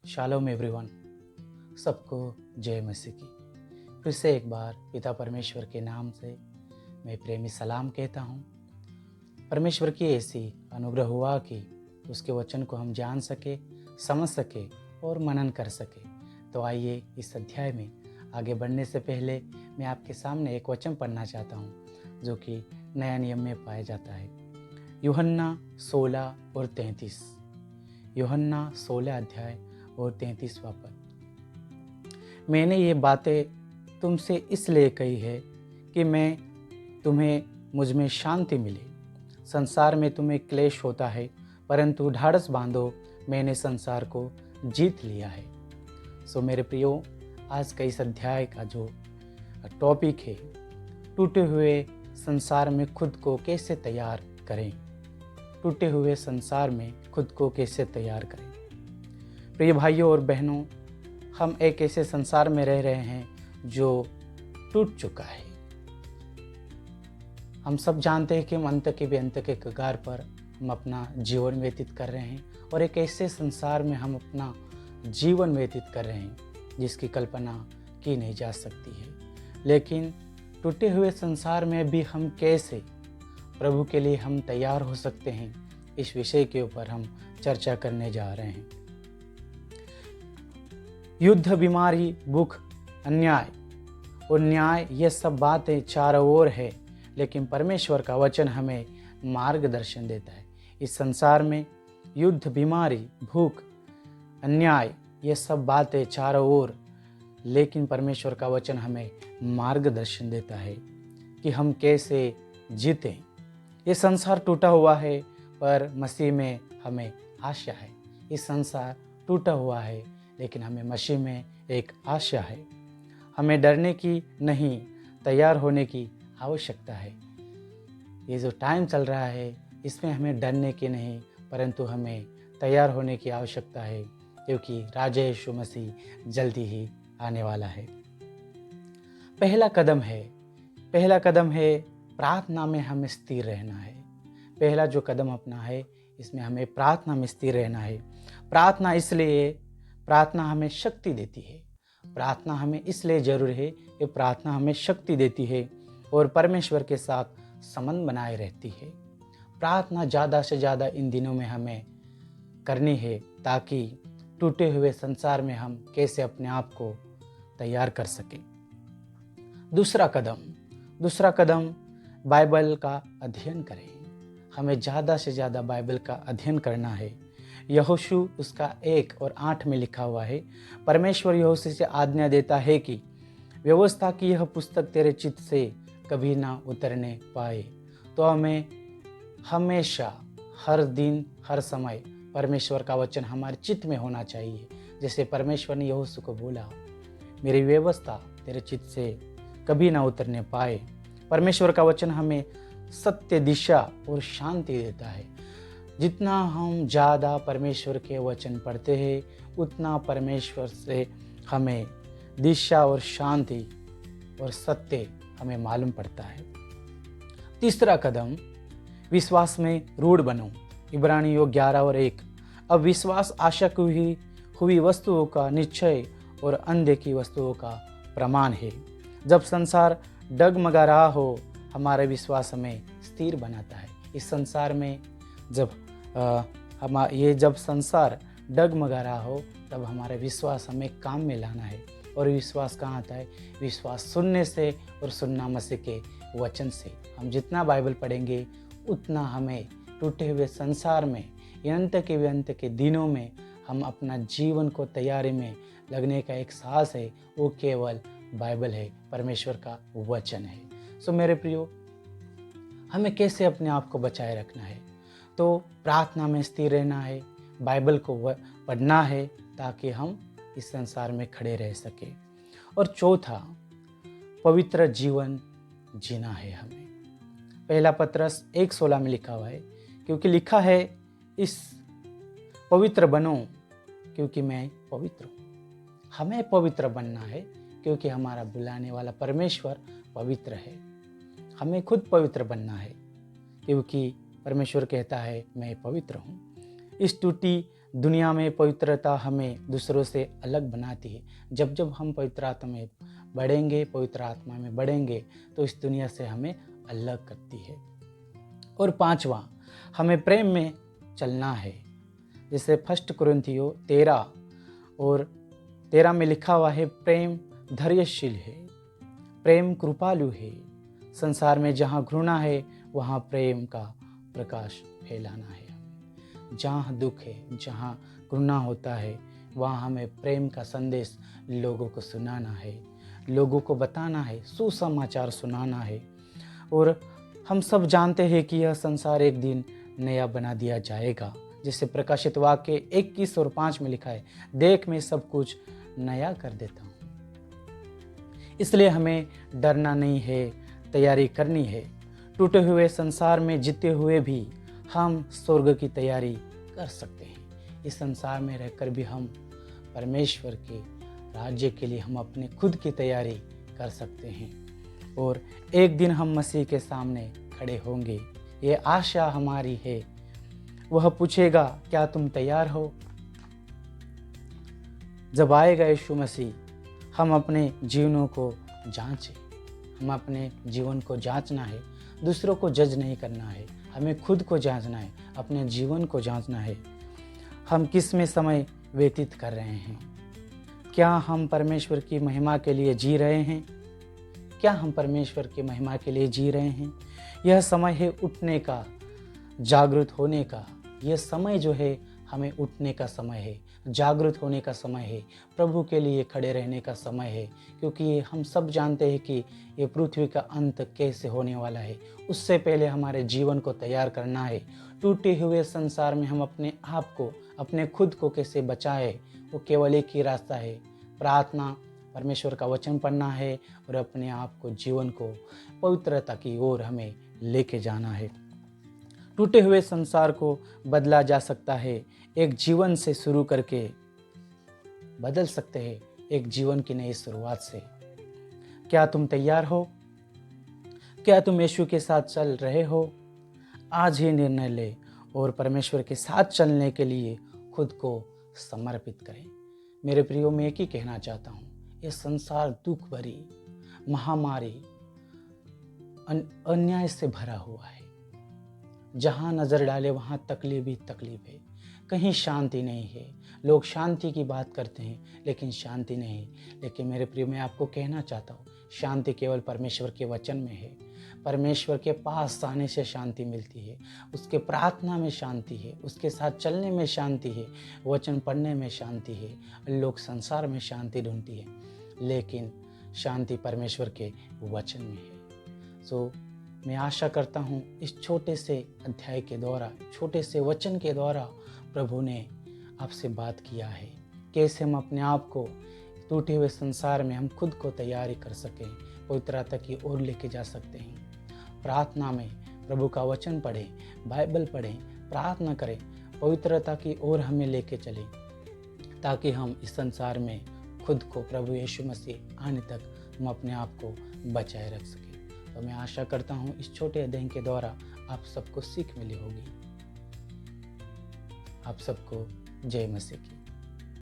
Shalom everyone, सबको जय मसीह की। फिर से एक बार पिता परमेश्वर के नाम से मैं प्रेमी सलाम कहता हूँ। परमेश्वर की ऐसी अनुग्रह हुआ कि उसके वचन को हम जान सके, समझ सके और मनन कर सके। तो आइए इस अध्याय में आगे बढ़ने से पहले मैं आपके सामने एक वचन पढ़ना चाहता हूँ जो कि नया नियम में पाया जाता है। यूहन्ना 16 और 33। यूहन्ना 16 अध्याय और 33वां पद। मैंने ये बातें तुमसे इसलिए कही है कि तुम्हें मुझ में शांति मिले। संसार में तुम्हें क्लेश होता है, परंतु ढाढ़स बांधो, मैंने संसार को जीत लिया है। सो मेरे प्रियो, आज का इस अध्याय का जो टॉपिक है, टूटे हुए संसार में खुद को कैसे तैयार करें। टूटे हुए संसार में खुद को कैसे तैयार करें। प्रिय भाइयों और बहनों, हम एक ऐसे संसार में रह रहे हैं जो टूट चुका है। हम सब जानते हैं कि हम अंत के कगार पर हम अपना जीवन व्यतीत कर रहे हैं और एक ऐसे संसार में हम अपना जीवन व्यतीत कर रहे हैं जिसकी कल्पना की नहीं जा सकती है। लेकिन टूटे हुए संसार में भी हम कैसे प्रभु के लिए हम तैयार हो सकते हैं, इस विषय के ऊपर हम चर्चा करने जा रहे हैं। युद्ध, बीमारी, भूख, अन्याय और न्याय, ये सब बातें चारों ओर है, लेकिन परमेश्वर का वचन हमें मार्गदर्शन देता है। इस संसार में युद्ध, बीमारी, भूख, अन्याय, ये सब बातें चारों ओर, लेकिन परमेश्वर का वचन हमें मार्गदर्शन देता है कि हम कैसे जीतें। ये संसार टूटा हुआ है, पर मसीह में हमें आशा है। ये संसार टूटा हुआ है, लेकिन हमें मसीह में एक आशा है। हमें डरने की नहीं, तैयार होने की आवश्यकता है। ये जो टाइम चल रहा है, इसमें हमें डरने की नहीं, परंतु हमें तैयार होने की आवश्यकता है, क्योंकि राजा यीशु मसीह जल्दी ही आने वाला है। पहला कदम है प्रार्थना में हमें स्थिर रहना है। पहला जो कदम अपना है, इसमें हमें प्रार्थना में स्थिर रहना है। प्रार्थना हमें शक्ति देती है। प्रार्थना हमें इसलिए जरूरी है कि प्रार्थना हमें शक्ति देती है और परमेश्वर के साथ संबंध बनाए रहती है। प्रार्थना ज़्यादा से ज़्यादा इन दिनों में हमें करनी है, ताकि टूटे हुए संसार में हम कैसे अपने आप को तैयार कर सकें। दूसरा कदम बाइबल का अध्ययन करें। हमें ज़्यादा से ज़्यादा बाइबल का अध्ययन करना है। यहोशू उसका 1 और 8 में लिखा हुआ है, परमेश्वर यहोशू से आज्ञा देता है कि व्यवस्था की यह पुस्तक तेरे चित्त से कभी ना उतरने पाए। तो हमें हमेशा, हर दिन, हर समय परमेश्वर का वचन हमारे चित्त में होना चाहिए। जैसे परमेश्वर ने यहोशू को बोला, मेरी व्यवस्था तेरे चित्त से कभी ना उतरने पाए। परमेश्वर का वचन हमें सत्य, दिशा और शांति देता है। जितना हम ज़्यादा परमेश्वर के वचन पढ़ते हैं, उतना परमेश्वर से हमें दिशा और शांति और सत्य हमें मालूम पड़ता है। तीसरा कदम, विश्वास में रूढ़ बनो। इब्रानियों 11 और 1। अब विश्वास आशा की हुई वस्तुओं का निश्चय और अनदेखी वस्तुओं का प्रमाण है। जब संसार डगमगा रहा हो, हमारा विश्वास हमें स्थिर बनाता है। इस संसार में जब संसार डगमगा रहा हो, तब हमारा विश्वास हमें काम में लाना है। और विश्वास कहाँ आता है? विश्वास सुनने से और सुनना मसीह के वचन से। हम जितना बाइबल पढ़ेंगे, उतना हमें टूटे हुए संसार में, अंत के दिनों में हम अपना जीवन को तैयारी में लगने का एक साहस है, वो केवल बाइबल है, परमेश्वर का वचन है। सो मेरे प्रियो, हमें कैसे अपने आप को बचाए रखना है? तो प्रार्थना में स्थिर रहना है, बाइबल को पढ़ना है, ताकि हम इस संसार में खड़े रह सके। और चौथा, पवित्र जीवन जीना है हमें। पहला पत्रस 1:16 में लिखा हुआ है, क्योंकि लिखा है, इस पवित्र बनो क्योंकि मैं पवित्र हूँ। हमें पवित्र बनना है, क्योंकि हमारा बुलाने वाला परमेश्वर पवित्र है। हमें खुद पवित्र बनना है, क्योंकि परमेश्वर कहता है, मैं पवित्र हूँ। इस टूटी दुनिया में पवित्रता हमें दूसरों से अलग बनाती है। जब जब हम पवित्र आत्मा में बढ़ेंगे तो इस दुनिया से हमें अलग करती है। और 5वां, हमें प्रेम में चलना है। जैसे 1 कुरिन्थियों 13 में लिखा हुआ है, प्रेम धैर्यशील है, प्रेम कृपालु है। संसार में जहाँ घृणा है वहाँ प्रेम का प्रकाश फैलाना है। जहाँ दुख है, जहाँ घृणा होता है, वहाँ हमें प्रेम का संदेश लोगों को सुनाना है, लोगों को बताना है, सुसमाचार सुनाना है। और हम सब जानते हैं कि यह संसार एक दिन नया बना दिया जाएगा। जिससे प्रकाशित वाक्य 21 और 5 में लिखा है, देख मैं सब कुछ नया कर देता हूँ। इसलिए हमें डरना नहीं है, तैयारी करनी है। टूटे हुए संसार में जीते हुए भी हम स्वर्ग की तैयारी कर सकते हैं। इस संसार में रहकर भी हम परमेश्वर के राज्य के लिए हम अपने खुद की तैयारी कर सकते हैं। और एक दिन हम मसीह के सामने खड़े होंगे, ये आशा हमारी है। वह पूछेगा, क्या तुम तैयार हो? जब आएगा यीशु मसीह, हम अपने जीवनों को जांचें। हम अपने जीवन को जांचना है, दूसरों को जज नहीं करना है, हमें खुद को जांचना है, अपने जीवन को जांचना है। हम किस में समय व्यतीत कर रहे हैं? क्या हम परमेश्वर की महिमा के लिए जी रहे हैं? क्या हम परमेश्वर की महिमा के लिए जी रहे हैं? यह समय है उठने का, जागृत होने का। यह समय जो है हमें उठने का समय है, जागृत होने का समय है, प्रभु के लिए खड़े रहने का समय है। क्योंकि हम सब जानते हैं कि ये पृथ्वी का अंत कैसे होने वाला है। उससे पहले हमारे जीवन को तैयार करना है। टूटे हुए संसार में हम अपने आप को, अपने खुद को कैसे बचाए, वो केवल एक ही रास्ता है, प्रार्थना, परमेश्वर का वचन पढ़ना है और अपने आप को, जीवन को पवित्रता की ओर हमें लेके जाना है। टूटे हुए संसार को बदला जा सकता है, एक जीवन से शुरू करके बदल सकते हैं, एक जीवन की नई शुरुआत से। क्या तुम तैयार हो? क्या तुम यीशु के साथ चल रहे हो? आज ही निर्णय ले और परमेश्वर के साथ चलने के लिए खुद को समर्पित करें। मेरे प्रियो, मैं एक ही कहना चाहता हूँ, ये संसार दुख भरी, महामारी, अन्याय से भरा हुआ है। जहाँ नज़र डाले वहाँ तकलीफ ही तकलीफ है, कहीं शांति नहीं है। लोग शांति की बात करते हैं लेकिन शांति नहीं। लेकिन मेरे प्रिय, मैं आपको कहना चाहता हूँ, शांति केवल परमेश्वर के वचन में है। परमेश्वर के पास आने से शांति मिलती है, उसके प्रार्थना में शांति है, उसके साथ चलने में शांति है, वचन पढ़ने में शांति है। लोग संसार में शांति ढूंढती है लेकिन शांति परमेश्वर के वचन में है। मैं आशा करता हूँ इस छोटे से अध्याय के द्वारा, छोटे से वचन के द्वारा प्रभु ने आपसे बात किया है, कैसे हम अपने आप को टूटे हुए संसार में हम खुद को तैयारी कर सकें, पवित्रता की ओर लेके जा सकते हैं। प्रार्थना में प्रभु का वचन पढ़ें, बाइबल पढ़ें, प्रार्थना करें, पवित्रता की ओर हमें लेके चलें, ताकि हम इस संसार में खुद को प्रभु यीशु मसीह आने तक हम अपने आप को बचाए रख सकें। तो मैं आशा करता हूँ इस छोटे अध्ययन के द्वारा आप सबको सीख मिली होगी। आप सबको जय मसीह की।